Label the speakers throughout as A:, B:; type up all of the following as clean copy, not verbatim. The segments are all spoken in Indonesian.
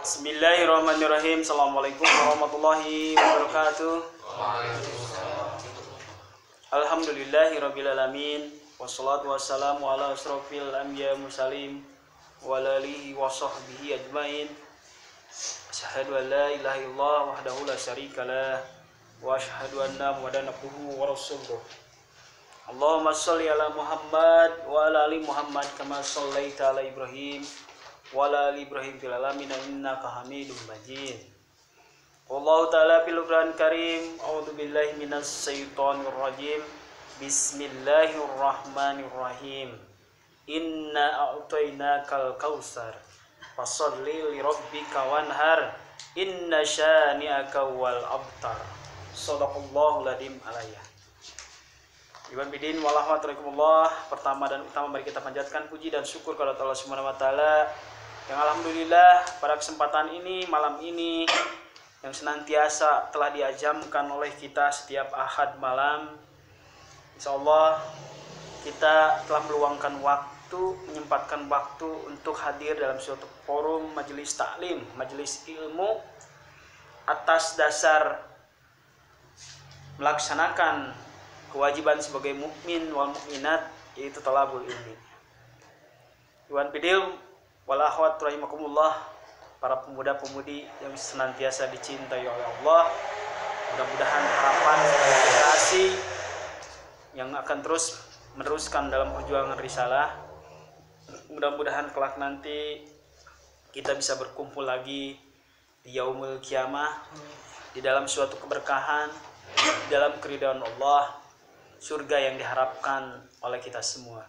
A: Bismillahirrahmanirrahim. Assalamualaikum warahmatullahi wabarakatuh. Alhamdulillahirabbil alamin. Wassalatu wassalamu ala asrofil anbiya mursalin wa alihi wa sahbihi ajmain. Asyhadu an la ilaha illallah wahdahu la syarikalah wa asyhadu anna Muhammadan abduhu wa rasuluh. Allahumma shalli ala Muhammad wa ala ali Muhammad kama shallaita ala Ibrahim wa ala ali Ibrahim fil alamin innaka Hamidum Majid. Wallahu ta'ala fil Qur'an Karim. A'udzu billahi minas syaitonir rajim. Bismillahirrahmanirrahim. Inna a'tainakal kautsar fasholli li rabbika wanhar inna syani'aka wal abtar. Shadaqallahul adzim alayya. Iwan bidin walahmatullahi. Pertama dan utama mari kita panjatkan puji dan syukur kepada Allah Subhanahu wa taala yang alhamdulillah pada kesempatan ini, malam ini yang senantiasa telah diajamkan oleh kita setiap Ahad malam. Insyaallah kita telah meluangkan waktu, menyempatkan waktu untuk hadir dalam suatu forum majelis taklim, majelis ilmu atas dasar melaksanakan kewajiban sebagai mukmin wal mukminat, yaitu talabul ilmi. Iwan bidil wal akhwat rahimakumullah, para pemuda-pemudi yang senantiasa dicintai oleh Allah. Mudah-mudahan harapan generasi yang akan terus meneruskan dalam perjuangan risalah, mudah-mudahan kelak nanti kita bisa berkumpul lagi di yaumul kiamah, di dalam suatu keberkahan, di dalam keridhaan Allah, surga yang diharapkan oleh kita semua.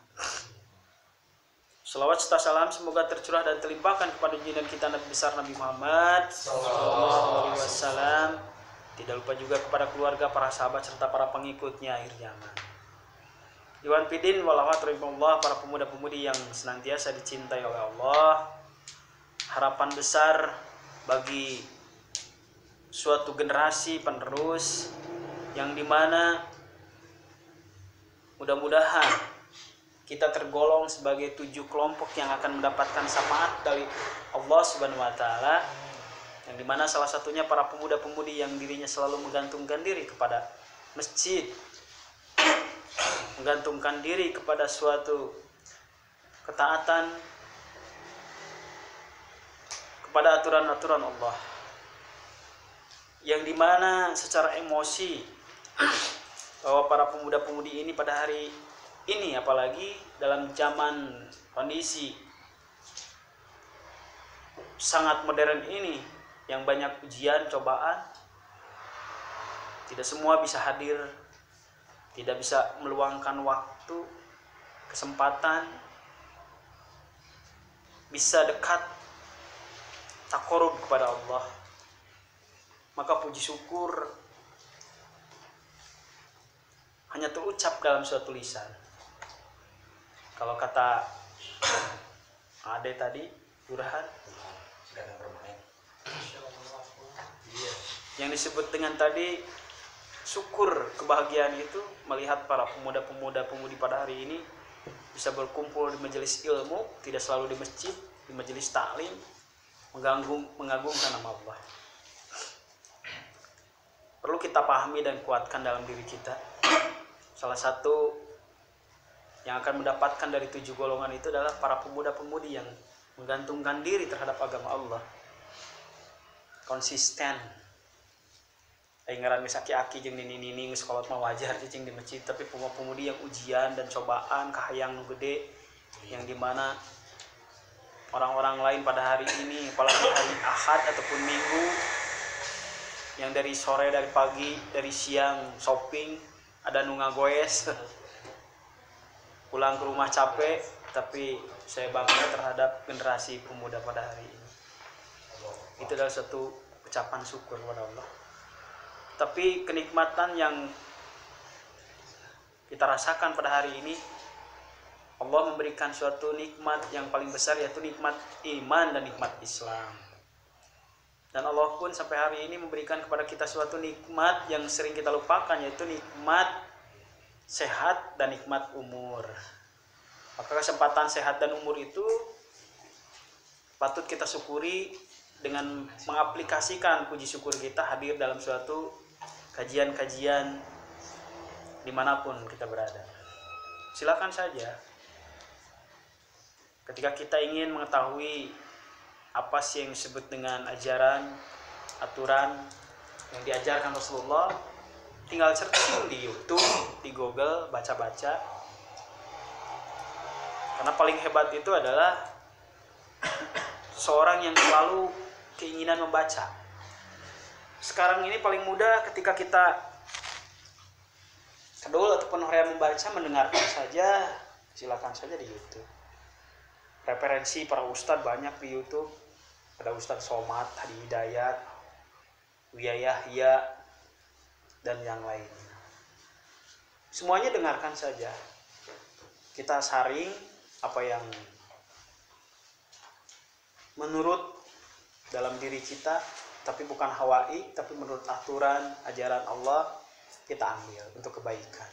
A: Salawat serta salam semoga tercurah dan terlimpahkan kepada junjungan kita Nabi besar Nabi Muhammad sallallahu alaihi wasallam. Tidak lupa juga kepada keluarga, para sahabat serta para pengikutnya akhir zaman. Iwan Pidin walhamdulillah, para pemuda-pemudi yang senantiasa dicintai oleh Allah. Harapan besar bagi suatu generasi penerus yang dimana mudah-mudahan kita tergolong sebagai 7 kelompok yang akan mendapatkan syafaat dari Allah Subhanahu wa taala, yang dimana salah satunya para pemuda-pemudi yang dirinya selalu menggantungkan diri kepada masjid, menggantungkan diri kepada suatu ketaatan kepada aturan-aturan Allah, yang dimana secara emosi bahwa para pemuda-pemudi ini pada hari ini, apalagi dalam zaman kondisi sangat modern ini yang banyak ujian, cobaan, tidak semua bisa hadir, tidak bisa meluangkan waktu, kesempatan, bisa dekat, takorub kepada Allah. Maka puji syukur hanya terucap dalam suatu lisan. Kalau kata Ade tadi, Burhan, yang disebut dengan tadi syukur, kebahagiaan itu melihat para pemuda-pemudi pada hari ini bisa berkumpul di majelis ilmu, tidak selalu di masjid, di majelis taklim, mengagungkan nama Allah. Perlu kita pahami dan kuatkan dalam diri kita. Salah satu yang akan mendapatkan dari 7 golongan itu adalah para pemuda-pemudi yang menggantungkan diri terhadap agama Allah, konsisten. Ngaran misaki aki jeung nini sekolah mah wajar cicing di masjid, tapi pemuda-pemudi yang ujian dan cobaan kahayang gede, yang dimana orang-orang lain pada hari ini, apalagi hari Ahad ataupun Minggu, yang dari sore, dari pagi, dari siang shopping, ada nunga goes, pulang ke rumah capek, tapi saya bangga terhadap generasi pemuda pada hari ini. Itu adalah satu ucapan syukur kepada Allah. Tapi kenikmatan yang kita rasakan pada hari ini, Allah memberikan suatu nikmat yang paling besar, yaitu nikmat iman dan nikmat Islam. Dan Allah pun sampai hari ini memberikan kepada kita suatu nikmat yang sering kita lupakan, yaitu nikmat sehat dan nikmat umur. Maka kesempatan sehat dan umur itu patut kita syukuri dengan mengaplikasikan puji syukur kita hadir dalam suatu kajian-kajian dimanapun kita berada. Silakan saja. Ketika kita ingin mengetahui apa sih yang disebut dengan ajaran, aturan yang diajarkan Rasulullah, tinggal searching di YouTube, di Google, baca-baca. Karena paling hebat itu adalah seorang yang selalu keinginan membaca. Sekarang ini paling mudah ketika kita kedul ataupun orang yang membaca, mendengarkan saja, silakan saja di YouTube. Referensi para ustadz banyak di YouTube. Ada Ustadz Somad, Hadi Hidayat, Buya Yahya, dan yang lainnya. Semuanya dengarkan saja. Kita saring apa yang menurut dalam diri kita, tapi bukan hawa'i, tapi menurut aturan ajaran Allah, kita ambil untuk kebaikan.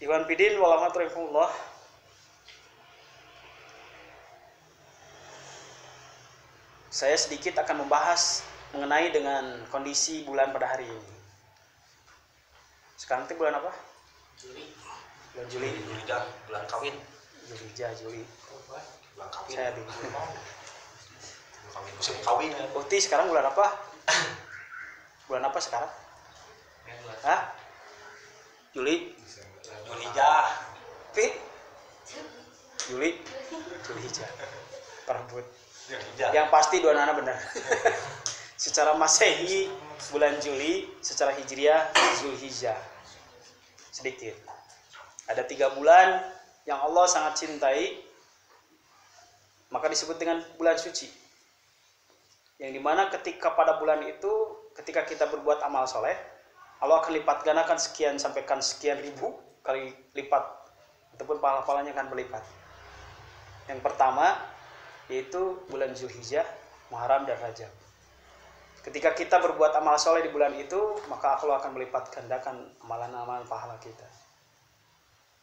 A: Iwan Pidin walhamdulillah. Saya sedikit akan membahas mengenai dengan kondisi bulan pada hari ini. Sekarang itu bulan apa?
B: Juli.
A: Bulan Juli.
B: Bulan kawin.
A: Juli.
B: Bulan kawin.
A: Saya bingung.
B: Musim kawin.
A: Uti sekarang bulan apa? Bulan apa sekarang? Hah? Juli.
B: Julhijjah.
A: Pi? Juli. Julhijjah. Perebut. Yang pasti dua nana benar. Secara Masehi bulan Juli, secara Hijriah Zulhijjah. Sedikit. Ada 3 bulan yang Allah sangat cintai, maka disebut dengan bulan suci. Yang dimana ketika pada bulan itu, ketika kita berbuat amal soleh, Allah akan lipat gandakan sekian sampaikan sekian ribu kali lipat, ataupun pahala-pahalanya akan berlipat. Yang pertama yaitu bulan Zulhijjah, Muharram dan Rajab. Ketika kita berbuat amal soleh di bulan itu, maka Allah akan melipat gandakan amalan-amalan pahala kita.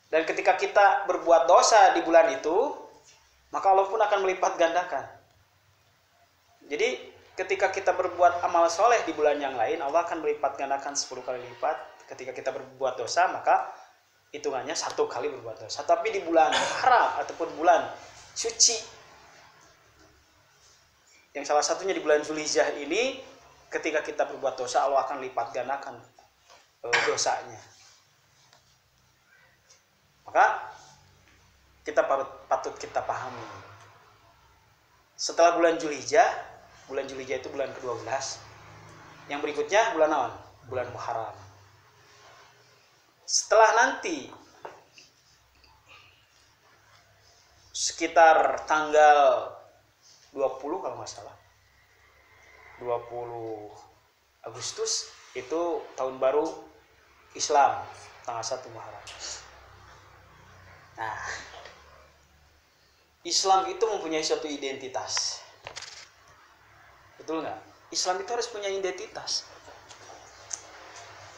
A: Dan ketika kita berbuat dosa di bulan itu, maka Allah pun akan melipat gandakan. Jadi ketika kita berbuat amal soleh di bulan yang lain, Allah akan melipat gandakan 10 kali lipat. Ketika kita berbuat dosa, maka hitungannya 1 kali berbuat dosa. Tapi di bulan haram ataupun bulan suci, yang salah satunya di bulan Zulhijjah ini, ketika kita berbuat dosa, Allah akan lipat gandakan dosanya. Maka kita patut kita pahami. Setelah bulan Zulhijjah itu bulan ke-12. Yang berikutnya bulan apa? Bulan Muharram. Setelah nanti sekitar tanggal 20 kalau nggak salah, 20 Agustus itu tahun baru Islam, tanggal 1 Muharram. Nah, Islam itu mempunyai suatu identitas. Betul nggak? Islam itu harus punya identitas.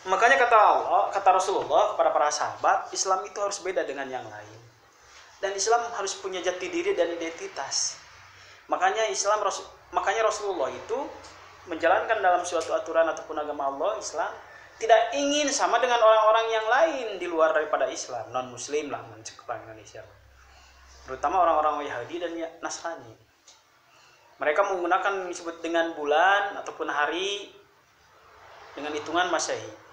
A: Makanya kata Rasulullah kepada para sahabat, Islam itu harus beda dengan yang lain. Dan Islam harus punya jati diri dan identitas. Makanya Rasulullah itu menjalankan dalam suatu aturan ataupun agama Allah, Islam, tidak ingin sama dengan orang-orang yang lain di luar daripada Islam, non-Muslim lah mencakup Indonesia. Terutama orang-orang Yahudi dan Nasrani. Mereka menggunakan disebut dengan bulan ataupun hari dengan hitungan Masehi.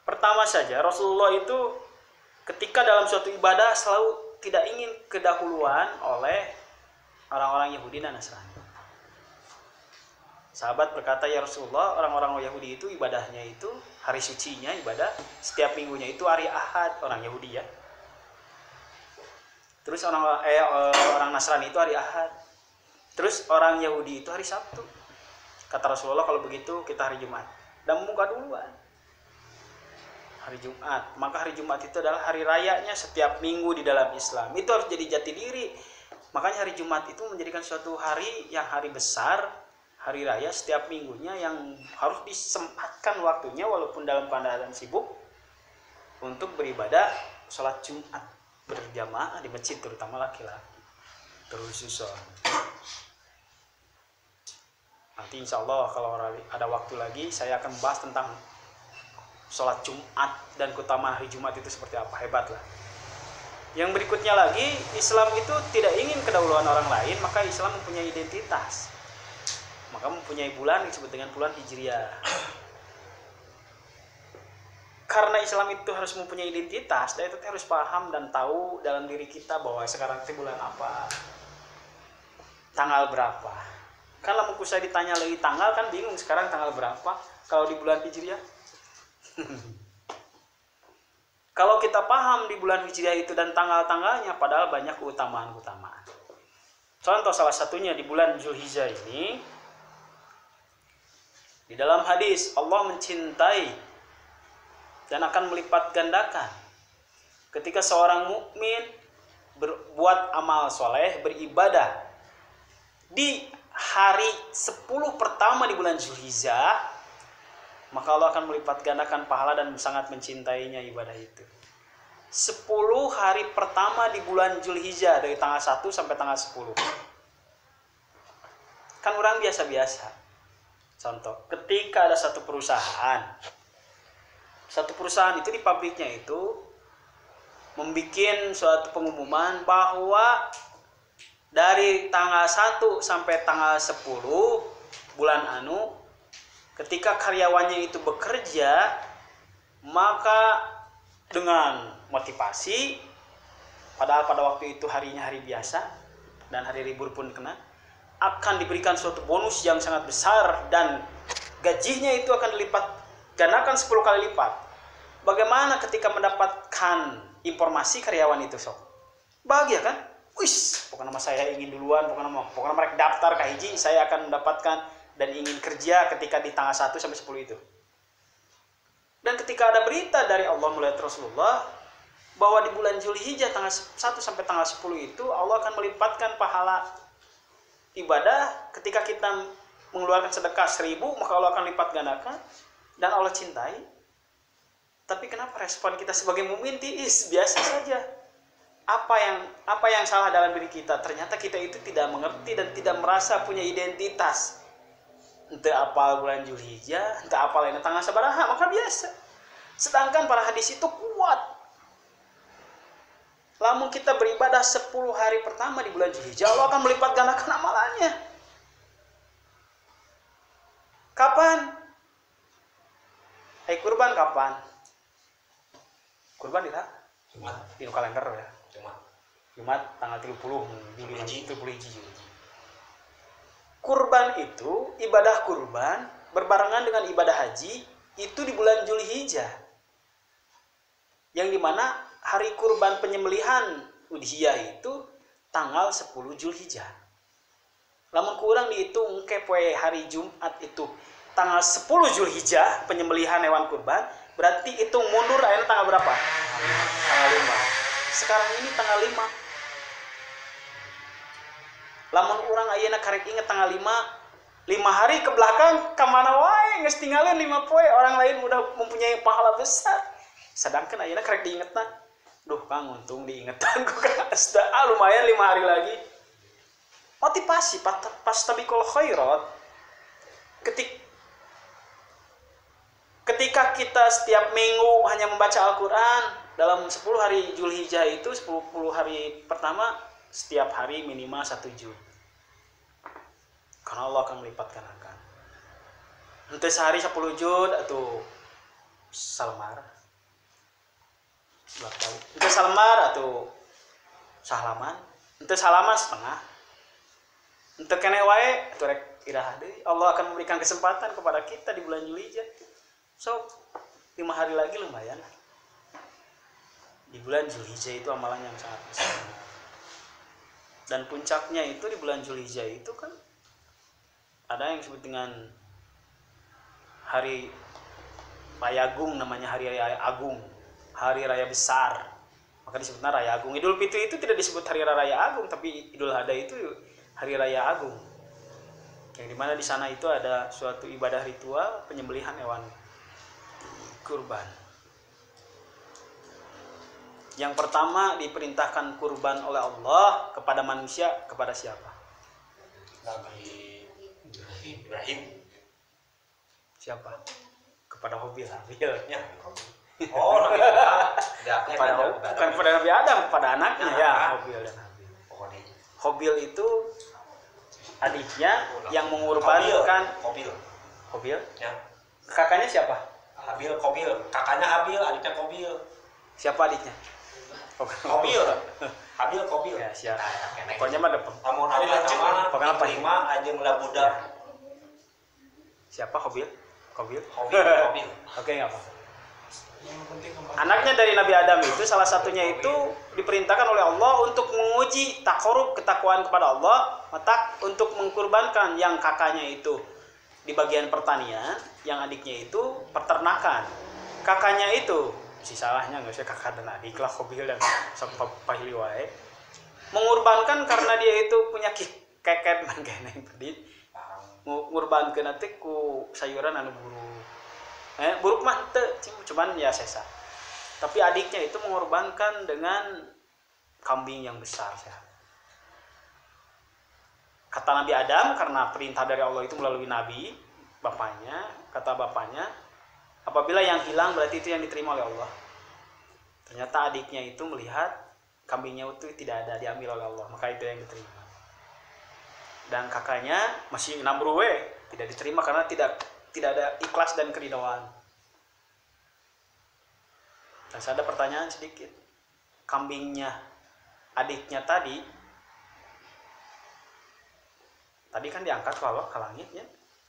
A: Pertama saja, Rasulullah itu ketika dalam suatu ibadah selalu tidak ingin kedahuluan oleh orang-orang Yahudi dan Nasrani. Sahabat berkata, ya Rasulullah, orang-orang Yahudi itu ibadahnya itu hari sucinya ibadah setiap minggunya itu hari Ahad, orang Yahudi ya. Terus orang Nasrani itu hari Ahad. Terus orang Yahudi itu hari Sabtu. Kata Rasulullah, kalau begitu kita hari Jumat. Dan membuka duluan. Hari Jumat. Maka hari Jumat itu adalah hari rayanya setiap minggu di dalam Islam. Itu harus jadi jati diri. Makanya hari Jumat itu menjadikan suatu hari yang hari besar, hari raya setiap minggunya yang harus disempatkan waktunya walaupun dalam keadaan sibuk untuk beribadah sholat Jumat. berjamaah di masjid, terutama laki-laki. Terus nanti insya Allah kalau ada waktu lagi saya akan bahas tentang sholat Jumat dan keutamaan hari Jumat itu seperti apa, hebat lah. Yang berikutnya lagi, Islam itu tidak ingin kedahuluan orang lain, maka Islam mempunyai identitas. Maka mempunyai bulan disebut dengan bulan Hijriah. Karena Islam itu harus mempunyai identitas, dan itu harus paham dan tahu dalam diri kita bahwa sekarang itu bulan apa, tanggal berapa. Kalau mau saya ditanya lagi tanggal kan bingung sekarang tanggal berapa kalau di bulan Hijriah. Kalau kita paham di bulan Hijriah itu dan tanggal-tanggalnya, padahal banyak keutamaan-keutamaan. Contoh salah satunya di bulan Zulhijjah ini, di dalam hadis Allah mencintai dan akan melipat gandakan ketika seorang mukmin berbuat amal soleh, beribadah di hari 10 pertama di bulan Zulhijjah, maka Allah akan melipat gandakan pahala dan sangat mencintainya ibadah itu. 10 hari pertama di bulan Zulhijjah dari tanggal 1 sampai tanggal 10. Kan orang biasa-biasa. Contoh, ketika ada satu perusahaan itu di pabriknya itu membuat suatu pengumuman bahwa dari tanggal 1 sampai tanggal 10 bulan anu, ketika karyawannya itu bekerja, maka dengan motivasi, padahal pada waktu itu harinya hari biasa dan hari libur pun kena, akan diberikan suatu bonus yang sangat besar dan gajinya itu akan dilipat gandakan 10 kali lipat. Bagaimana ketika mendapatkan informasi karyawan itu sok? Bahagia kan? Wis, pokoknya nama saya ingin duluan, pokoknya mereka daftar ke hiji, saya akan mendapatkan dan ingin kerja ketika di tanggal 1 sampai 10 itu. Dan ketika ada berita dari Allah melalui Rasulullah bahwa di bulan Zulhijjah tanggal 1 sampai tanggal 10 itu Allah akan melipatkan pahala ibadah, ketika kita mengeluarkan sedekah 1000 maka Allah akan lipat gandakan dan Allah cintai. Tapi kenapa respon kita sebagai mukmin tiis, biasa saja? Apa yang salah dalam diri kita? Ternyata kita itu tidak mengerti dan tidak merasa punya identitas. Entah apa bulan Zulhijjah, entah apa lainnya tanggal sabaraha, maka biasa. Sedangkan para hadis itu kuat. Lamun kita beribadah 10 hari pertama di bulan Zulhijjah, Allah akan melipat gandakan amalannya. Kapan? Kurban kapan? Kurban di kalender ya. Jumat tanggal 30 Juli 30 Juli. Kurban itu, ibadah kurban berbarengan dengan ibadah haji itu di bulan Zulhijjah. Yang dimana hari kurban penyembelihan udhiyah itu tanggal 10 Zulhijjah. Lamun kurang dihitung ke poe hari Jumat itu tanggal 10 Zulhijjah penyembelihan hewan kurban, berarti itu mundur akhirnya tanggal berapa? Tanggal 5. Sekarang ini tanggal 5. Lamun orang ayeuna karek inget tanggal 5 hari ke belakang kemana wae geus tinggalin 5 poe, orang lain udah mempunyai pahala besar. Sedangkan ayeuna karek diingetan. Duh, Kang, untung diingetan ku kan. Lumayan 5 hari lagi. Motivasi pas tabiqul khairat. Ketika kita setiap minggu hanya membaca Al-Quran dalam 10 hari Zulhijjah itu 10 hari pertama setiap hari minimal 1 juz. Karena Allah akan melipat gandakan. Untuk sehari 10 juz atau salmar. Untuk salmar atau sahalaman. Untuk salaman setengah. Untuk kene wae atuh rek irah deui. Allah akan memberikan kesempatan kepada kita di bulan Zulhijjah. So, 5 hari lagi lumayan. Di bulan Zulhijjah itu amalan yang sangat besar. Dan puncaknya itu di bulan Zulhijjah itu kan ada yang disebut dengan hari Raya Agung, namanya hari Raya Agung, hari raya besar. Maka disebutnya Raya Agung. Idul Fitri itu tidak disebut hari Raya Agung, tapi Idul Adha itu hari Raya Agung. Yang dimana di sana itu ada suatu ibadah ritual penyembelihan hewan kurban. Yang pertama diperintahkan kurban oleh Allah kepada manusia kepada siapa?
B: Nabi Ibrahim.
A: Siapa? Kepada Habil.
B: Ya. Oh, Nabi Adam.
A: Bukan kepada Nabi Adam, kepada anaknya ya, Habil dan Habil.
B: Pokoknya.
A: Habil itu adiknya yang mengorbankan. Habil.
B: Ya.
A: Kakaknya siapa?
B: Habil, Qabil. Kakaknya Habil, adiknya Qabil.
A: Siapa adiknya?
B: Qabil. Habil, Qabil.
A: Ya, siapa? Pokoknya mah ada
B: Lamun Allah sama
A: Pokoknya apa?
B: terima anjeun ulah budak.
A: siapa? Habil? Qabil?
B: Qabil.
A: Oke, enggak apa. Anaknya dari Nabi Adam itu salah satunya itu diperintahkan oleh Allah untuk menguji takarub ketakwaan kepada Allah, maka untuk mengkurbankan yang kakaknya itu di bagian pertanian, yang adiknya itu peternakan. Kakaknya itu si salahnya nggak usah kakak dan adik lah, Habil dan Pahili wae. Mengurbankan karena dia itu punya keket dan kene tadi. Ngurbankeun nanti ku sayuran anu buruk. Buruk mah teu, cuman ya sesa. Tapi adiknya itu mengorbankan dengan kambing yang besar. Kata Nabi Adam, karena perintah dari Allah itu melalui Nabi, bapaknya, kata bapaknya, apabila yang hilang berarti itu yang diterima oleh Allah. Ternyata adiknya itu melihat kambingnya itu tidak ada, diambil oleh Allah, maka itu yang diterima. Dan kakaknya masih nambruwe, tidak diterima karena tidak ada ikhlas dan keridhaan. Dan saya ada pertanyaan sedikit. Kambingnya adiknya tadi kan diangkat ke langitnya.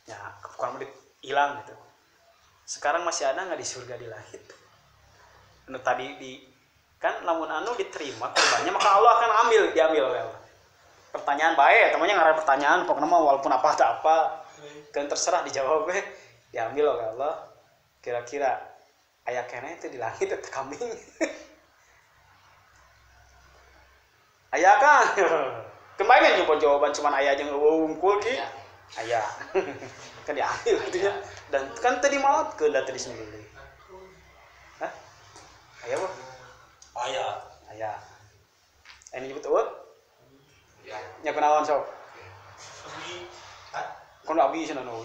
A: Ya, bukan hilang gitu. Sekarang masih ada nggak di surga di langit? Tadi kan lamun anu diterima kurbannya maka Allah akan diambil oleh Allah. Pertanyaan baik, temannya ngarang pertanyaan pokoknya mah walaupun apa kan terserah dijawab diambil oleh Allah. Kira-kira aya kene itu di langit atau kambing? Aya kan? Kembali nyoba jawaban cuman aya aja ngewungkul ki. Aya. Kan diambil gitu ya. Dan kan tadi maut ke tadi sendiri. Hah? Aya apa? Aya. Ini nyebut eueuh? Ya. Nya kunaon sob? Kono abi cenah no.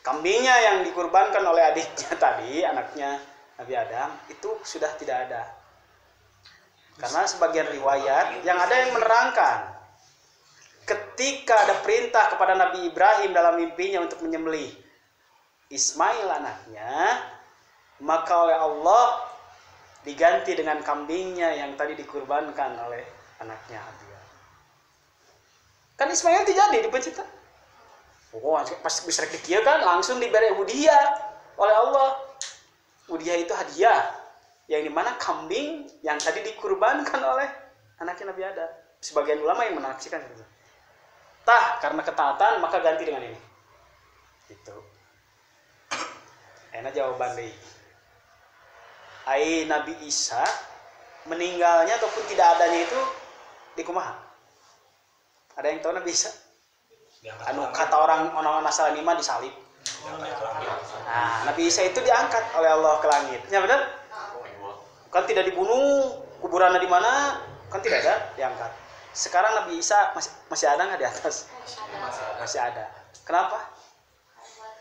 A: Kambingnya yang dikurbankan oleh adiknya tadi, anaknya Nabi Adam, itu sudah tidak ada. Karena sebagian riwayat yang ada yang menerangkan ketika ada perintah kepada Nabi Ibrahim dalam mimpinya untuk menyembelih Ismail anaknya, maka oleh Allah diganti dengan kambingnya yang tadi dikurbankan oleh anaknya Habil. Kan Ismail tidak jadi dipencipta. Oh, pas bisa dikieu kan langsung diberi hadiah oleh Allah. Hadiah itu hadiah yang dimana kambing yang tadi dikurbankan oleh anaknya Nabi Adam. Sebagian ulama yang menaksikan itu. Karena ketaatan maka ganti dengan ini. Gitu. Enak jawaban deh. Nabi Isa meninggalnya ataupun tidak adanya itu di kumaha? Ada yang tahu Nabi Isa? Kata orang Nasrani mah disalib. Nah, Nabi Isa itu diangkat oleh Allah ke langit. Ya benar? Kan tidak dibunuh, kuburannya di mana? Kan tidak ada, diangkat. Sekarang Nabi Isa masih ada nggak di atas? Masih ada. Kenapa?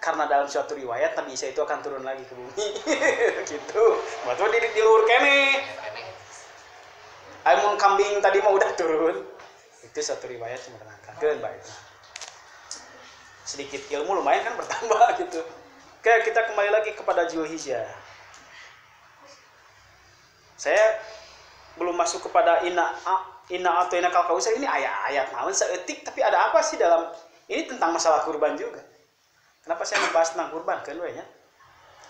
A: Karena dalam suatu riwayat Nabi Isa itu akan turun lagi ke bumi. Gitu. Waktu di luhur kene. Aimun kambing tadi mau udah turun. Itu satu riwayat yang menerangkan. Baik. Sedikit ilmu lumayan kan bertambah gitu. Oke, kita kembali lagi kepada Zulhijjah. Saya belum masuk kepada inna atoina kal kausar. Ini ayat-ayat naon seetik, tapi ada apa sih dalam ini tentang masalah kurban juga. Kenapa saya membahas tentang kurban kan we nya?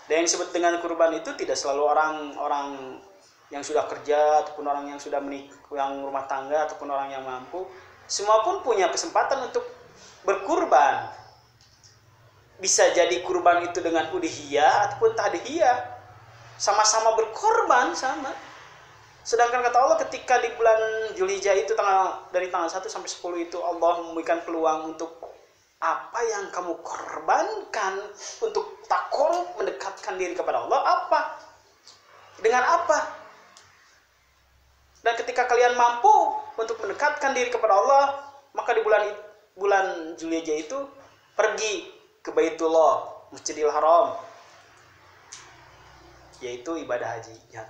A: Dan yang disebut dengan kurban itu tidak selalu orang yang sudah kerja ataupun orang yang sudah yang rumah tangga ataupun orang yang mampu. Semua pun punya kesempatan untuk berkurban. Bisa jadi kurban itu dengan udhiyah ataupun tahdhiyah. Sama-sama berkorban sama. Sedangkan kata Allah ketika di bulan Zulhijjah itu dari tanggal 1 sampai 10 itu Allah memberikan peluang untuk apa yang kamu korbankan untuk takarrub mendekatkan diri kepada Allah apa? Dengan apa? Dan ketika kalian mampu untuk mendekatkan diri kepada Allah, maka di bulan Zulhijjah itu pergi ke Baitullah, Masjidil Haram, yaitu ibadah haji. Ya.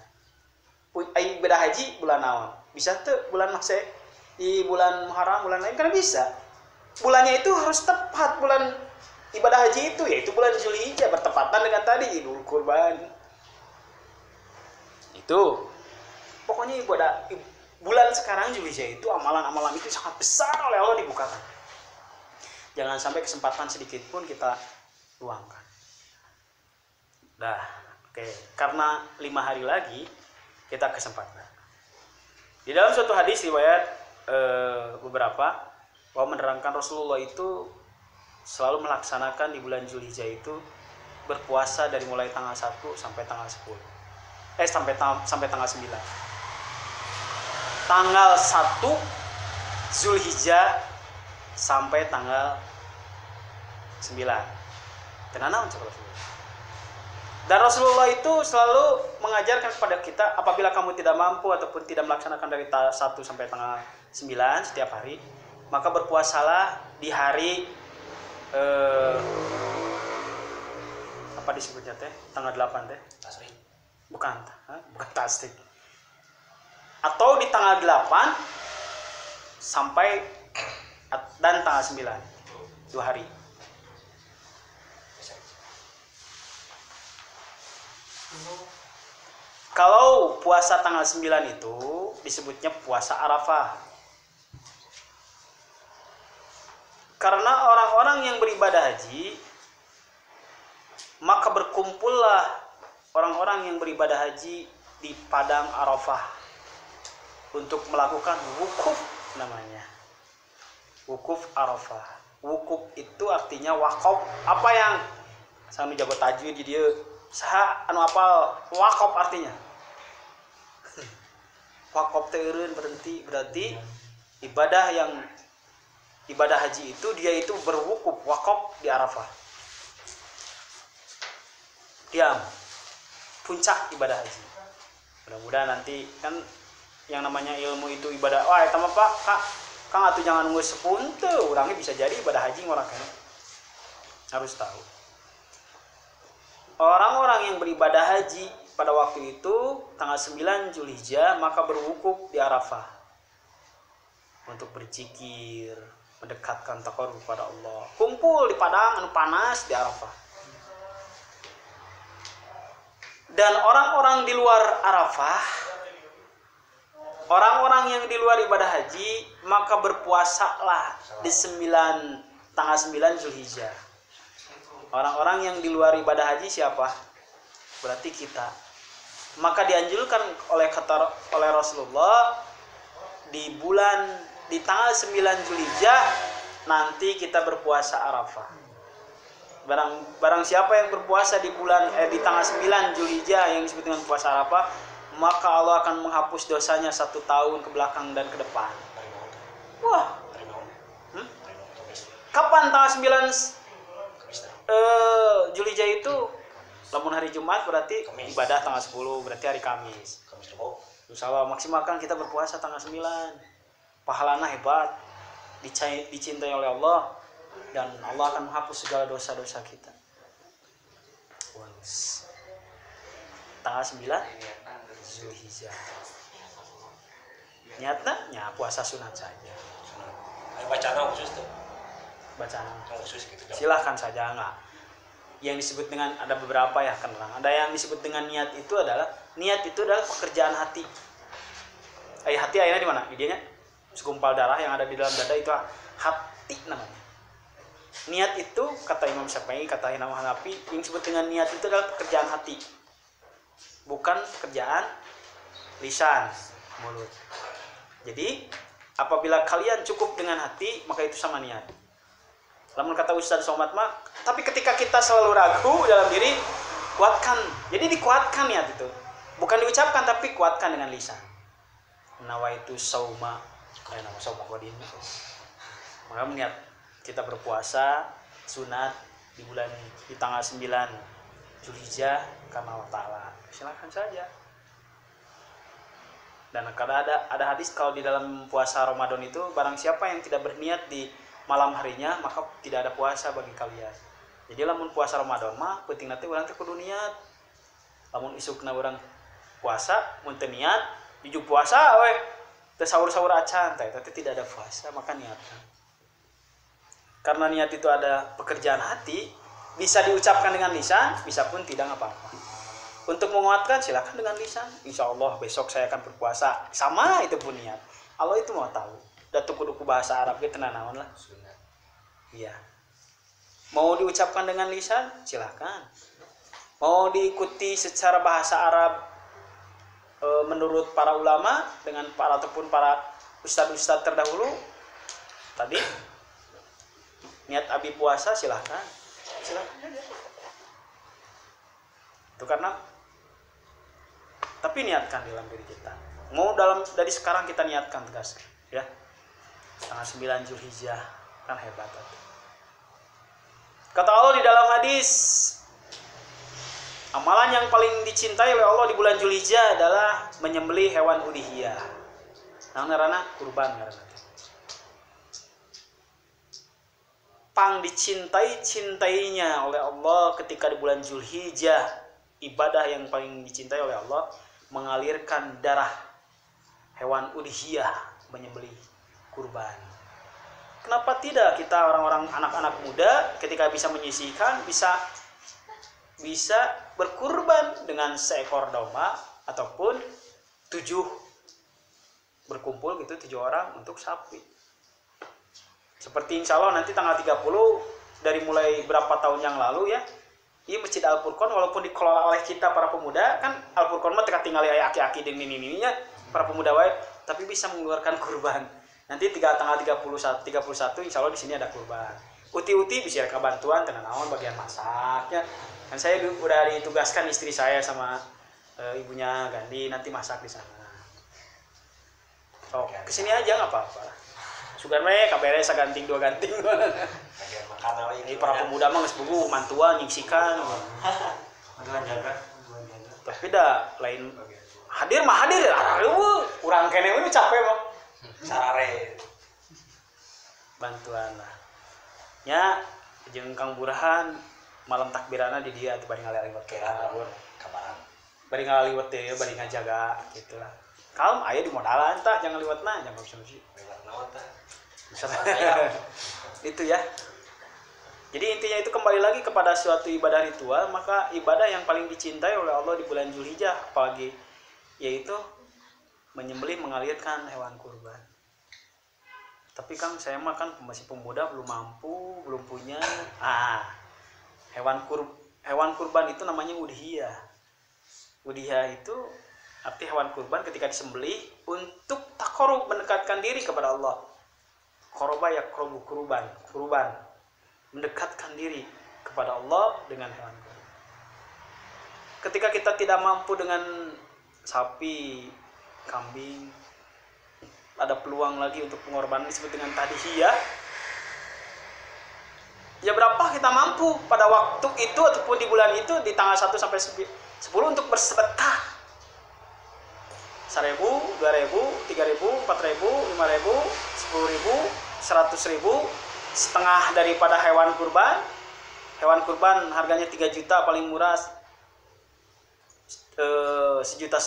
A: Ibadah haji bulan awal. Bisa tuh bulan masih di bulan Muharram, bulan lain kan bisa. Bulannya itu harus tepat bulan ibadah haji itu, yaitu bulan Zulhijjah, bertepatan dengan tadi Idul Kurban. Itu pokoknya bulan sekarang Zulhijjah itu amalan-amalan itu sangat besar oleh Allah dibukakan. Jangan sampai kesempatan sedikit pun kita luangkan. Dah, oke. Karena 5 hari lagi kita kesempatan. Di dalam suatu hadis riwayat beberapa bahwa menerangkan Rasulullah itu selalu melaksanakan di bulan Zulhijjah itu berpuasa dari mulai tanggal 1 sampai tanggal 10. Sampai tanggal 9. Tanggal 1 Zulhijjah sampai tanggal 9. Tenang coba Rasulullah. Dan Rasulullah itu selalu mengajarkan kepada kita, apabila kamu tidak mampu ataupun tidak melaksanakan dari tanggal 1 sampai tanggal 9 setiap hari, maka berpuasalah di hari apa disebutnya teh? Tanggal 8 teh?
B: Tasrik.
A: Bukan tasrik. Atau di tanggal 8 sampai dan tanggal 9. 2 hari. Kalau puasa tanggal 9 itu disebutnya puasa Arafah. Karena orang-orang yang beribadah haji, maka berkumpullah orang-orang yang beribadah haji di padang Arafah untuk melakukan wukuf namanya. Wukuf Arafah. Wukuf itu artinya wakaf. Apa yang sami jago tajwid di dia saha anu apal wakaf artinya. Wakaf teh eureun berarti ibadah haji itu dia itu berwukuf wakaf di Arafah. Diam. Puncak ibadah haji. Mudah-mudahan nanti kan yang namanya ilmu itu ibadah. Wah, eta mah Pak, Kang atuh jangan geus sepunteu, urangnya bisa jadi ibadah haji ngora kana. Harus tahu. Orang-orang yang beribadah haji pada waktu itu tanggal 9 Zulhijjah maka berwukuf di Arafah untuk berzikir, mendekatkan taqarrub kepada Allah. Kumpul di padang anu panas di Arafah. Dan orang-orang di luar Arafah, orang-orang yang di luar ibadah haji, maka berpuasalah di tanggal 9 Zulhijjah. Orang-orang yang di luar ibadah haji siapa? Berarti kita. Maka dianjurkan oleh Rasulullah di tanggal 9 Zulhijjah nanti kita berpuasa Arafah. Barang siapa yang berpuasa di tanggal 9 Zulhijjah yang disebut dengan puasa Arafah, maka Allah akan menghapus dosanya 1 tahun ke belakang dan ke depan. Wah. Kapan tanggal 9 Zulhijjah itu? Lamun hari Jumat berarti Kamis. Ibadah tanggal 10 berarti hari Kamis. Insyaallah maksimalkan kita berpuasa tanggal 9. Pahalana hebat, dicintai oleh Allah, dan Allah akan menghapus segala dosa-dosa kita. Tanggal 9 Zulhijjah. Nyatanya puasa sunat saja.
B: Bacaan khusus tuh.
A: Bacaan
B: khusus gitu.
A: Silahkan saja enggak. Yang disebut dengan ada beberapa ya kan orang. Ada yang disebut dengan niat itu adalah pekerjaan hati. Hati akhirnya di mana? Idenya segumpal darah yang ada di dalam dada itu hati namanya. Niat itu kata Imam Syafi'i, kata Imam Hanafi, yang disebut dengan niat itu adalah pekerjaan hati. Bukan pekerjaan lisan, mulut. Jadi, apabila kalian cukup dengan hati, maka itu sama niat. Lamun kata Ustaz Somad mah, tapi ketika kita selalu ragu dalam diri, kuatkan. Jadi dikuatkan niat itu. Bukan diucapkan tapi kuatkan dengan lisan. Nawaitu sauma, nama sauma kodin. Maka niat kita berpuasa sunat di tanggal 9 Zulhijjah karena Allah Ta'ala. Silakan saja. Dan karena ada hadis kalau di dalam puasa Ramadan itu barang siapa yang tidak berniat di malam harinya maka tidak ada puasa bagi kalian. Jadi lamun puasa Ramadan mah penting nanti orang teh kudu niat. Lamun isukna orang puasa mun teu niat jujuk puasa we teu sahur-sahur acan teh tapi tidak ada puasa maka niatkan. Karena niat itu ada pekerjaan hati, bisa diucapkan dengan lisan, bisa pun tidak apa-apa. Untuk menguatkan silakan dengan lisan. Insya Allah besok saya akan berpuasa. Sama itu pun niat. Allah itu mau tahu. Datu kudu bahasa Arab gitu naon lah. Iya. Mau diucapkan dengan lisan silakan. Mau diikuti secara bahasa Arab menurut para ulama dengan para ataupun para ustadz-ustadz terdahulu tadi niat abi puasa silakan. Silakan aja. Itu karena tapi niatkan dalam diri kita. Mau dari sekarang kita niatkan tegas ya. Tanggal 9 Zulhijjah kan hebat itu. Kata Allah di dalam hadis, amalan yang paling dicintai oleh Allah di bulan Zulhijjah adalah menyembelih hewan udhiyah. Nah, ngaranna kurban ngaranna. Pang dicintai-cintainya oleh Allah ketika di bulan Zulhijjah, ibadah yang paling dicintai oleh Allah mengalirkan darah hewan udhiyah, menyembelih kurban. Kenapa tidak kita orang-orang anak-anak muda ketika bisa menyisihkan bisa berkurban dengan seekor domba ataupun 7 berkumpul gitu 7 orang untuk sapi. Seperti insya Allah nanti tanggal 30 dari mulai berapa tahun yang lalu ya. Iya Masjid Al-Furqon walaupun dikelola oleh kita para pemuda kan Al-Furqon mah teka tinggal aki-aki dan ini-ininya para pemuda wae tapi bisa mengeluarkan kurban. Nanti tanggal 31 insya Allah di sini ada kurban. Uti-uti bisa reka bantuan tenan naon bagian masaknya. Kan saya udah ditugaskan istri saya sama ibunya Gandhi nanti masak di sana. So, kesini aja nggak apa-apa. Sugan we kabere saganting 2 ganting.
B: Bagian makan we.
A: Ini para pemuda mah geus bugu mantuan nyingsikan.
B: Mantuan jaga.
A: Tapi dah lain hadir mah hadir. Urang kene we capek mah.
B: Sarare.
A: Bantuan lah. Nya jeung Kang Burhan malam takbirana di dia teh bari ngaliwat ke
B: kabaran.
A: Bari ngaliwat teh bari ngajaga gitu lah. Kalem aya di modalan tah jangan liwatna jangan bisa-bisa.
B: Lewat naon tah?
A: Itu ya. Jadi intinya itu kembali lagi kepada suatu ibadah ritual, maka ibadah yang paling dicintai oleh Allah di bulan Zulhijjah apalagi yaitu menyembelih mengalirkan hewan kurban. Tapi Kang saya mah kan masih pemuda belum mampu, belum punya. Hewan kurban itu namanya udhiyah. Udhiyah itu arti hewan kurban ketika disembelih untuk takarub mendekatkan diri kepada Allah. Qoroba yaqrobu kurban, mendekatkan diri kepada Allah dengan hewan kurban. Ketika kita tidak mampu dengan sapi, kambing, ada peluang lagi untuk pengorbanan disebut dengan tadhiyah. Ya berapa kita mampu pada waktu itu ataupun di bulan itu di tanggal 1 sampai 10 untuk bersedekah. 1.000, 2.000, 3.000, 4.000, 5.000, 10.000, 100.000, setengah daripada hewan kurban. Hewan kurban harganya 3 juta paling murah 1,5 juta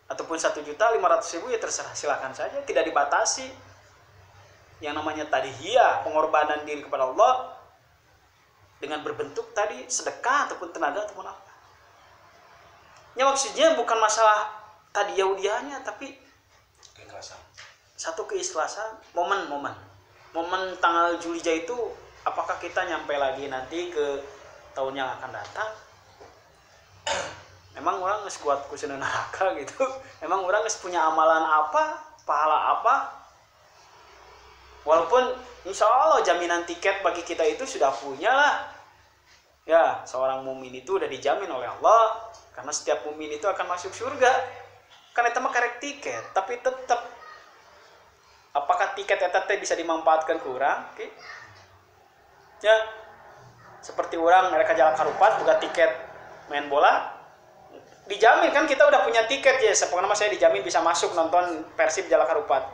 A: ataupun 1.500.000 ya terserah, silakan saja, tidak dibatasi. Yang namanya tadhiyah, pengorbanan diri kepada Allah dengan berbentuk tadi sedekah ataupun tenaga ataupun apa. Ya maksudnya bukan masalah tadi yaudiyahnya tapi
B: keikhlasan.
A: Satu keikhlasan, momen tanggal Zulhijjah itu apakah kita nyampe lagi nanti ke tahun yang akan datang? Emang orang geus kuat ku cenah neraka gitu. Emang orang geus punya amalan apa, pahala apa? Walaupun insya Allah jaminan tiket bagi kita itu sudah punya lah. Ya, seorang mukmin itu udah dijamin oleh Allah karena setiap mukmin itu akan masuk surga. Kan eta mah karek tiket, tapi tetap apakah tiket eta teh bisa dimanfaatkan ke urang? Okay. Ya. Seperti orang mereka jalan karupat buka tiket main bola dijamin kan kita udah punya tiket ya, sepokoknya saya dijamin bisa masuk nonton Persib Jalak Harupat.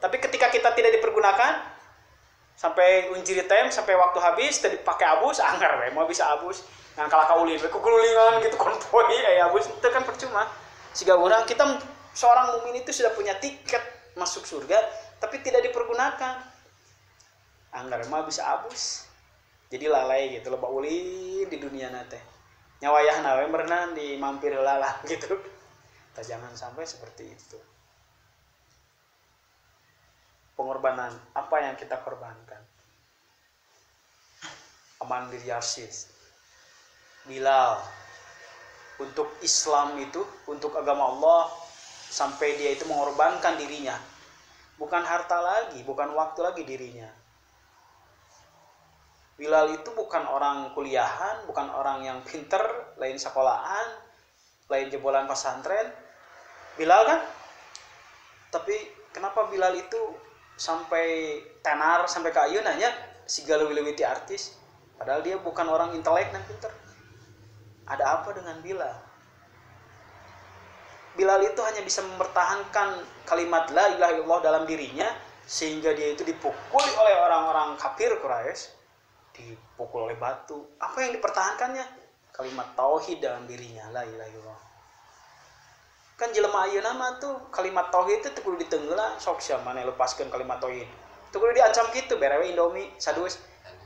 A: Tapi ketika kita tidak dipergunakan sampai unjiri time, sampai waktu habis tadi pakai abus, anggar we mau bisa abus ngan kalah kaulin we kugulingan gitu konvoy abus itu kan percuma. Siga orang kita seorang mukmin itu sudah punya tiket masuk surga tapi tidak dipergunakan. Anggar mah bisa abus. Jadi lalai gitu loba ulin di dunia nate. Nyawayahna we merenang di mampir heula gitu. Kita jangan sampai seperti itu. Pengorbanan apa yang kita korbankan? Aman bin Yasir, Bilal, untuk Islam itu, untuk agama Allah, sampai dia itu mengorbankan dirinya, bukan harta lagi, bukan waktu lagi dirinya. Bilal itu bukan orang kuliahan, bukan orang yang pinter, lain sekolahan, lain jebolan pesantren. Bilal kan, tapi kenapa Bilal itu sampai tenar, sampai ke ayeunanya siga leuwih-leuwih ti artis, padahal dia bukan orang intelek dan pinter. Ada apa dengan Bilal? Bilal itu hanya bisa mempertahankan kalimat la ilaha illallah dalam dirinya sehingga dia itu dipukuli oleh orang-orang kafir Quraisy, dipukul oleh batu. Apa yang dipertahankannya? Kalimat tauhid dalam dirinya, la ilaha illallah. Kan jelema ayeuna mah tuh kalimat tauhid itu kudu ditenggeulah, sok sia mane lepaskeun kalimat tauhid. Teu kudu diancam kitu, berewe Indomie sadus.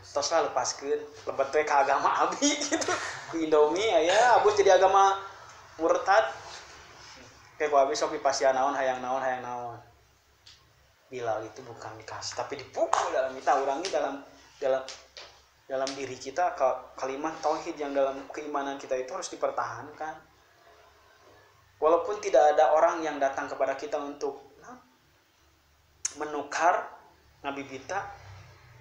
A: Tos lah lepaskeun, lebet we ka agama abi gitu. Ku Indomie aya abus jadi agama murtad. Kayak ku abi sok dipasihan naon hayang naon. Bilal itu bukan dikasih tapi dipukul dalam kita, urangi dalam diri kita kalimat tauhid yang dalam keimanan kita itu harus dipertahankan. Walaupun tidak ada orang yang datang kepada kita untuk menukar ngabibita,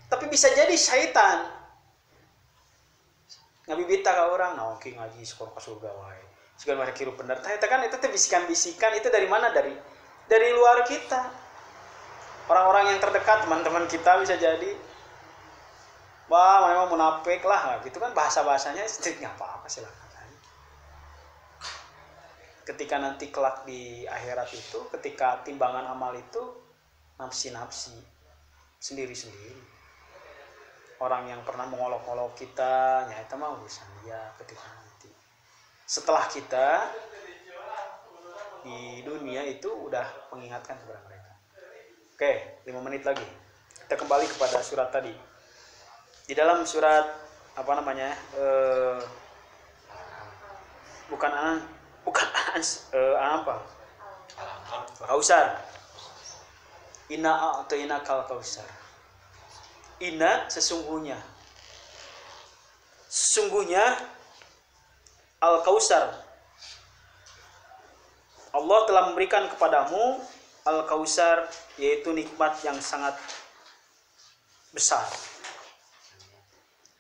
A: tapi bisa jadi syaitan ngabibita ka orang, nah oke ngaji sekolah ke surga wae. Segala macam kiru bener. Eta kan itu bisikan-bisikan itu dari mana? Dari luar kita. Orang-orang yang terdekat, teman-teman kita bisa jadi. Wah, memang munafik lah, gitu kan bahasa-bahasanya nggak apa-apa silakan. Ketika nanti kelak di akhirat itu, ketika timbangan amal itu nafsi-nafsi sendiri-sendiri. Orang yang pernah mengolok-olok kita, ya itu mah urusan dia ketika nanti. Setelah kita di dunia itu udah mengingatkan kepada mereka. Oke, 5 menit lagi. Kita kembali kepada surat tadi. Di dalam surat apa namanya? Bukan apa? Kausar. Inna a'tainakal kausar. Inna sesungguhnya al-kausar. Allah telah memberikan kepadamu al-kausar, yaitu nikmat yang sangat besar.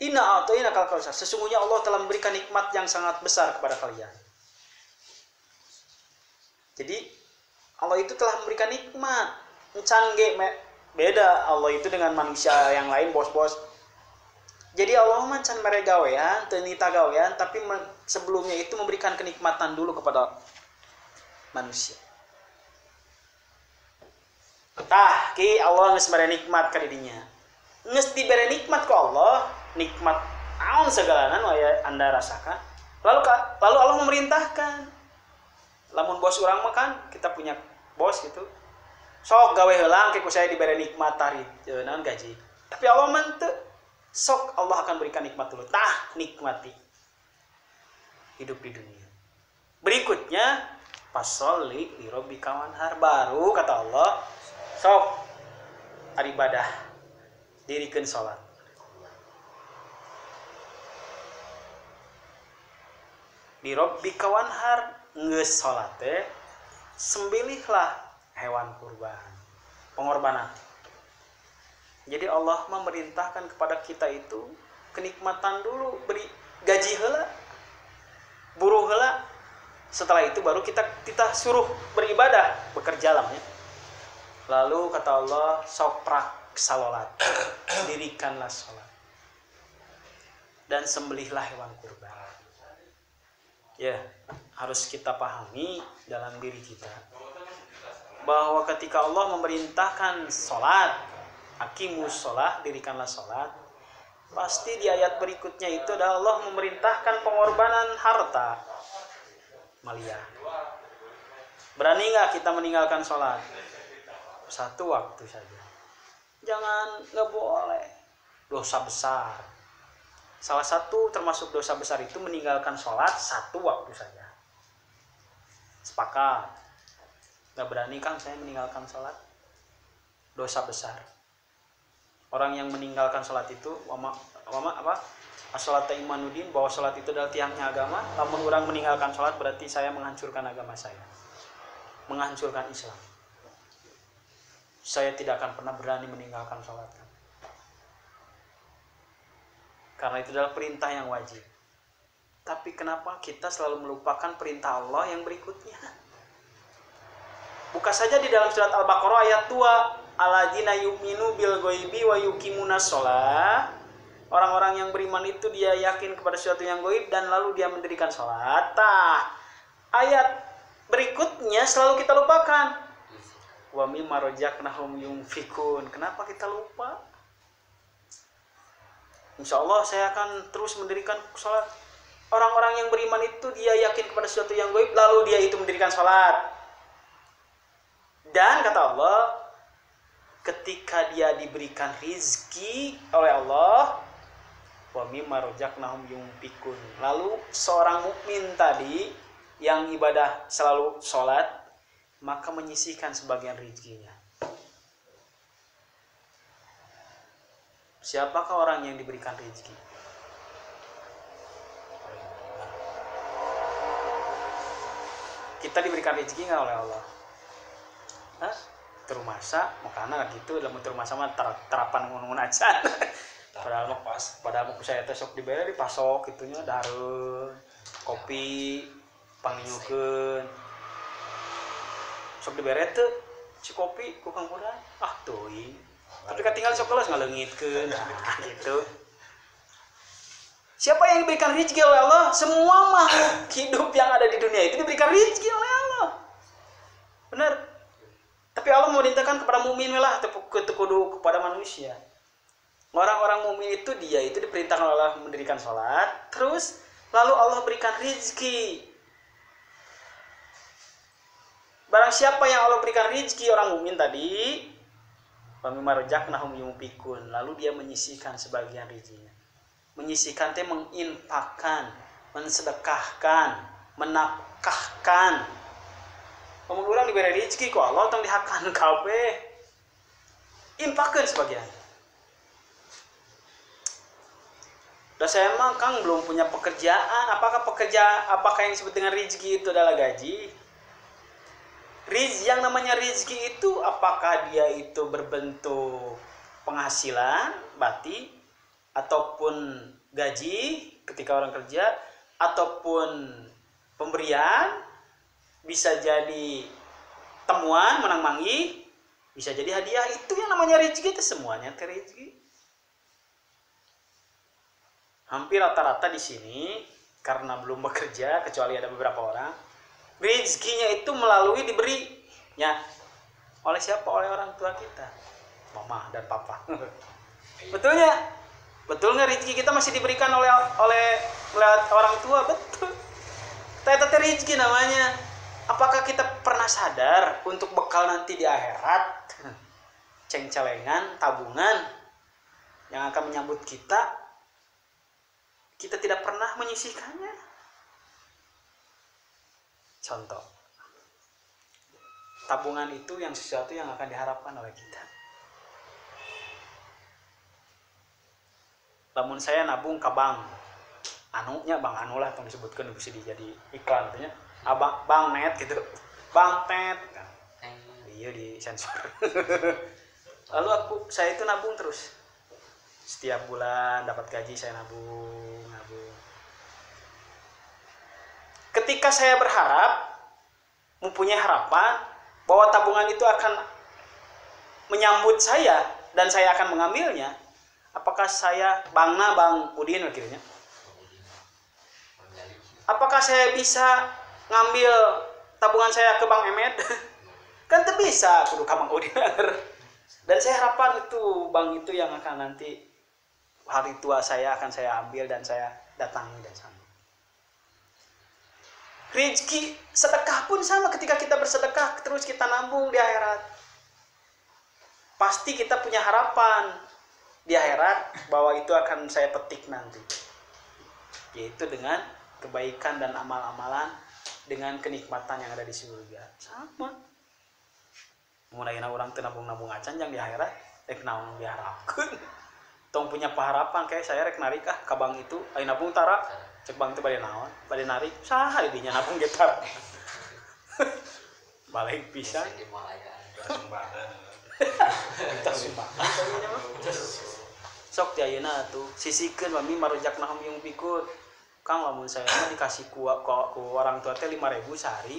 A: Inna a'tainakal kausar. Sesungguhnya Allah telah memberikan nikmat yang sangat besar kepada kalian. Jadi Allah itu telah memberikan nikmat. Cangge beda Allah itu dengan manusia yang lain, bos-bos. Jadi Allah mancan mere gawean, teu nita gawean, tapi sebelumnya itu memberikan kenikmatan dulu kepada manusia. Tah, ki Allah geus mere nikmat ka didinya. Geus dibere nikmat ku Allah, nikmat naon segalana nu aya Anda rasakan. Lalu Allah memerintahkan. Lamun bos urang mah kan kita punya bos gitu. Sok gawe heulang ke ku saya diberi nikmat tari naon gaji. Tapi Allah mah teu. Sok Allah akan berikan nikmat dulu. Tah, nikmati hidup di dunia. Berikutnya fasholli li rabbika wanhar, baru kata Allah sok ibadah dirikeun salat. Li rabbika wanhar, geus salat teh sembelihlah hewan kurban, pengorbanan. Jadi Allah memerintahkan kepada kita itu kenikmatan dulu, beri gaji heula, buruh heula. Setelah itu baru kita suruh beribadah, bekerja lah ya. Lalu kata Allah, soprak salat, dirikanlah salat dan sembelihlah hewan kurban. Ya. harus kita pahami dalam diri kita, bahwa ketika Allah memerintahkan sholat, aqimus sholat, dirikanlah sholat, pasti di ayat berikutnya itu adalah Allah memerintahkan pengorbanan harta malia. Berani nggak kita meninggalkan sholat? Satu waktu saja. Jangan, nggak boleh. Dosa besar. Salah satu termasuk dosa besar itu meninggalkan sholat satu waktu saja. Sepakat. Nggak berani kan saya meninggalkan sholat? Dosa besar. Orang yang meninggalkan sholat itu as-sholata imanuddin, bahwa sholat itu adalah tiangnya agama. Namun orang meninggalkan sholat berarti saya menghancurkan agama saya, menghancurkan Islam. Saya tidak akan pernah berani meninggalkan sholat, karena itu adalah perintah yang wajib. Tapi kenapa kita selalu melupakan perintah Allah yang berikutnya? Buka saja di dalam surat Al-Baqarah ayat 2, alladzina yu'minu bil ghaibi wa yuqimunas shalah. Orang-orang yang beriman itu dia yakin kepada sesuatu yang gaib dan lalu dia mendirikan salat. Ayat berikutnya selalu kita lupakan. Wa mimma razaqnahum yunfikun. Kenapa kita lupa? Insya Allah saya akan terus mendirikan salat. Orang-orang yang beriman itu dia yakin kepada sesuatu yang gaib lalu dia itu mendirikan salat. Dan kata Allah, ketika dia diberikan rizki oleh Allah, wa mimma razaqnahum yunfikun. Lalu seorang mukmin tadi yang ibadah selalu sholat, maka menyisihkan sebagian rezekinya. Siapakah orang yang diberikan rezeki? Kita diberikan rezeki nggak oleh Allah? Terumasa, makanya gitu dalam terumasa mah terapan ngun aja. Padahal mau saya tesok dibeli dipasok gitunya dareun kopi panginyukeun sok dibere teu si kopi ku Kang Burhan teuing tapi katinggal sok kelas ngaleungitkeun gitu. Siapa yang diberikan rezeki oleh Allah? Semua makhluk hidup yang ada di dunia itu diberikan rezeki oleh Allah. Benar. Tapi Allah memerintahkan kepada mukmin lah, kudu kepada manusia. Orang-orang mukmin itu dia itu diperintahkan oleh Allah mendirikan sholat, terus lalu Allah berikan rezeki. Barang siapa yang Allah berikan rezeki orang mukmin tadi, wa mimma razaqnahum yunfikun, lalu dia menyisihkan sebagian rezekinya. Menyisihkan teh menginfakkan, mensedekahkan, menafkahkan. Ngomong urang diberi rezeki ku Allah tong dihakan kabeh. Infakkeun sebagian. Dan saya emang Kang belum punya pekerjaan. Apakah yang disebut dengan rezeki itu adalah gaji? Yang namanya rezeki itu apakah dia itu berbentuk penghasilan bati ataupun gaji ketika orang kerja ataupun pemberian, bisa jadi temuan menang mangi, bisa jadi hadiah. Itu yang namanya rezeki, itu semuanya rezeki. Hampir rata-rata di sini karena belum bekerja, kecuali ada beberapa orang, rezekinya itu melalui diberinya oleh siapa? Oleh orang tua kita, mama dan papa. Betulnya, betul nggak rezeki kita masih diberikan oleh orang tua? Betul. Tata rezeki namanya. Apakah kita pernah sadar untuk bekal nanti di akhirat, ceng-celengan, tabungan yang akan menyambut kita tidak pernah menyisihkannya? Contoh, tabungan itu yang sesuatu yang akan diharapkan oleh kita. Lamun saya nabung ke bank, anunya bank anu lah yang disebutkan bisa jadi iklan katanya. Bang net gitu, bang net, iya di sensor. Lalu saya itu nabung terus, setiap bulan dapat gaji saya nabung. Ketika saya berharap, mempunyai harapan bahwa tabungan itu akan menyambut saya dan saya akan mengambilnya, apakah saya Bang Udin akhirnya? Apakah saya bisa ngambil tabungan saya ke Bang Emed. Kan tuh bisa kudu ka Mang Udin. Dan saya harapan itu bank itu yang akan nanti hari tua saya akan saya ambil dan saya datangi dan sama. Rezeki sedekah pun sama, ketika kita bersedekah terus kita nabung di akhirat. Pasti kita punya harapan di akhirat bahwa itu akan saya petik nanti. Yaitu dengan kebaikan dan amal-amalan, dengan kenikmatan yang ada di surga. Sama. Mulai orang teu nabung-nabung acan yang di akhirat rek naon diharapkeun. Tong punya pengharapan kayak saya rek narik ka bank itu, aya nabung tara. Cek bank teh bade naon? Bade narik. Saha dinya nabung ge tara. Balik pisan.
B: Sumbangan.
A: Kita sumbangan kayaknya mah. Sok ti ayeuna atuh sisikeun mami marujakna hamyung pikun. Kang lamun saya mah dikasih ku orang tua teh 5.000 sehari.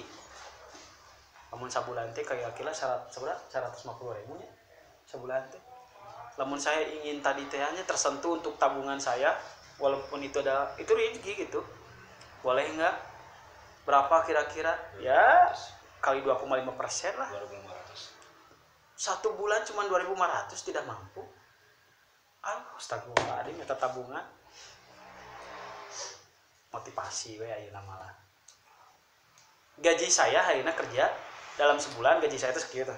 A: Lamun sabulan teh kira-kira 150.000 nya sebulan teh. Lamun saya ingin tadi tehnya tersentuh untuk tabungan saya, walaupun itu ada itu rezeki gitu. Boleh enggak? Berapa kira-kira? Ya kali 2,5% lah.
B: 2.500.
A: Satu bulan cuma 2.500 tidak mampu. Astagfirullahaladzim, eta tabungan. Motivasi we ayeuna malah. Gaji saya ayeuna kerja dalam sebulan gaji saya itu segitu.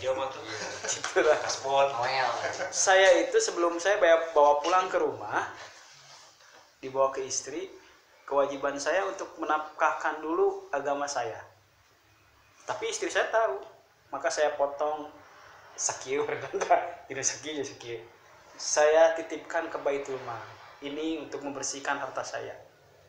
B: Dia mah tuh
A: Gitu lah.
B: paspor.
A: Saya itu sebelum saya bawa pulang ke rumah, dibawa ke istri, kewajiban saya untuk menafkahkan dulu agama saya. Tapi istri saya tahu, maka saya potong sekieu tidak sekieu. Saya titipkan ke Baitul Mal. Ini untuk membersihkan harta saya.